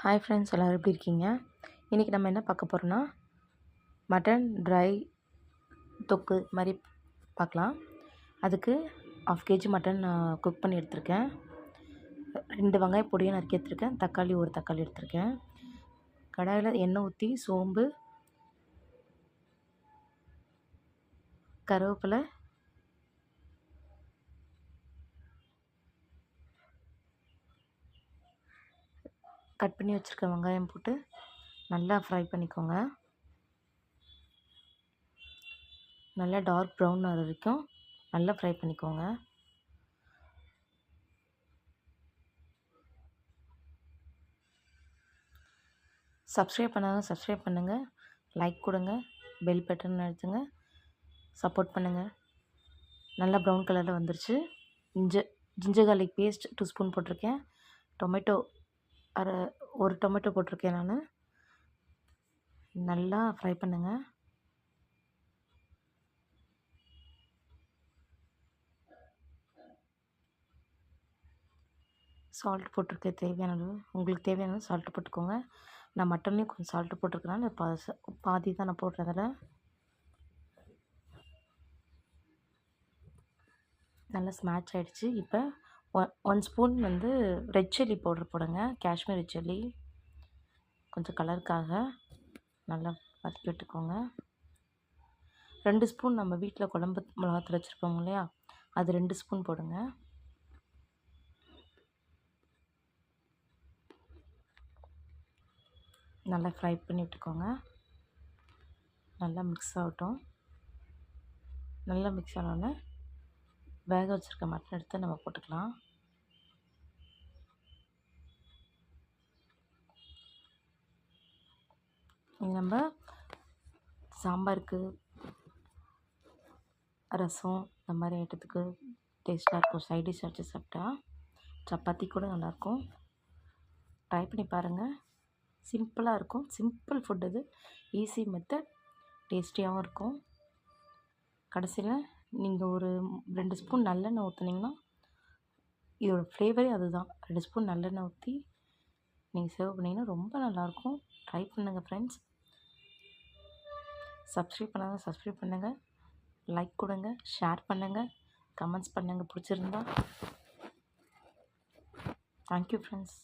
Hi friends, எல்லோரும் எப்படி இருக்கீங்க? இன்றைக்கி நம்ம என்ன பார்க்க போகிறோன்னா மட்டன் ட்ரை தொக்கு மாதிரி பார்க்கலாம். அதுக்கு 1/2 kg மட்டன் நான் குக் பண்ணி எடுத்திருக்கேன். 2 வெங்காயம் பொடியாக நறுக்கி எடுத்திருக்கேன். தக்காளி 1 தக்காளி எடுத்திருக்கேன். கடாயில் எண்ணெய் ஊற்றி சோம்பு, கருவேப்பிலை, கட் பண்ணி வச்சுருக்க வெங்காயம் போட்டு நல்லா ஃப்ரை பண்ணிக்கோங்க. நல்லா டார்க் ப்ரௌன் ஆகிற வரைக்கும் நல்லா ஃப்ரை பண்ணிக்கோங்க. சப்ஸ்கிரைப் பண்ணுங்கள், லைக் கொடுங்க, பெல் பட்டன் அழுத்துங்க, சப்போர்ட் பண்ணுங்கள். நல்லா ப்ரௌன் கலரில் வந்துருச்சு. ஜிஞ்சர் கார்லிக் பேஸ்ட் 2 ஸ்பூன் போட்டிருக்கேன். டொமேட்டோ 1 டொமேட்டோ போட்டிருக்கேன். நான் நல்லா ஃப்ரை பண்ணுங்கள். சால்ட் போட்டிருக்கேன் தேவையான அளவு. உங்களுக்கு தேவையான அளவு சால்ட்டு போட்டுக்கோங்க. நான் மட்டன்லேயும் கொஞ்சம் சால்ட்டு போட்டிருக்கனால பாதி தான் நான் போடுறேன். அதில் நல்லா ஸ்மாட்ச் ஆகிடுச்சு. இப்போ 1 ஸ்பூன் ரெட் சில்லி பவுடர் போடுங்க. காஷ்மீர் ரெட் சில்லி கொஞ்சம் கலருக்காக நல்லா வதக்கி விட்டுக்கோங்க. 2 ஸ்பூன் நம்ம வீட்டில் குழம்பு மிளகாத்தூள் வச்சுருப்போம் இல்லையா, அது 2 ஸ்பூன் போடுங்க. நல்லா ஃப்ரை பண்ணி விட்டுக்கோங்க. நல்லா மிக்ஸ் ஆகட்டும். நல்லா மிக்ஸ் ஆனோடனே வேக வச்சுருக்க மட்டன் எடுத்து நம்ம போட்டுக்கலாம். நம்ம சாம்பாருக்கு, ரசம் இந்த மாதிரி ஐட்டத்துக்கு டேஸ்ட்டாக இருக்கும். சைட் டிஷ் வச்சு சாப்பிட்டா சப்பாத்தி கூட நல்லாயிருக்கும். ட்ரை பண்ணி பாருங்கள். சிம்பிளாக இருக்கும். சிம்பிள் ஃபுட் இது. Easy method. டேஸ்டியாகவும் இருக்கும். கடைசியில் நீங்கள் ஒரு 2 ஸ்பூன் நல்லெண்ணெய் ஊற்றுனீங்கன்னா இதோட ஃப்ளேவரே அதுதான். 2 ஸ்பூன் நல்லெண்ணெய் ஊற்றி நீங்கள் சர்வ் பண்ணிங்கன்னா ரொம்ப நல்லாயிருக்கும். ட்ரை பண்ணுங்கள் ஃப்ரெண்ட்ஸ். சப்ஸ்கிரைப் பண்ணுங்கள், லைக் கொடுங்க, ஷேர் பண்ணுங்கள், கமெண்ட்ஸ் பண்ணுங்கள் பிடிச்சிருந்தா. Thank you friends.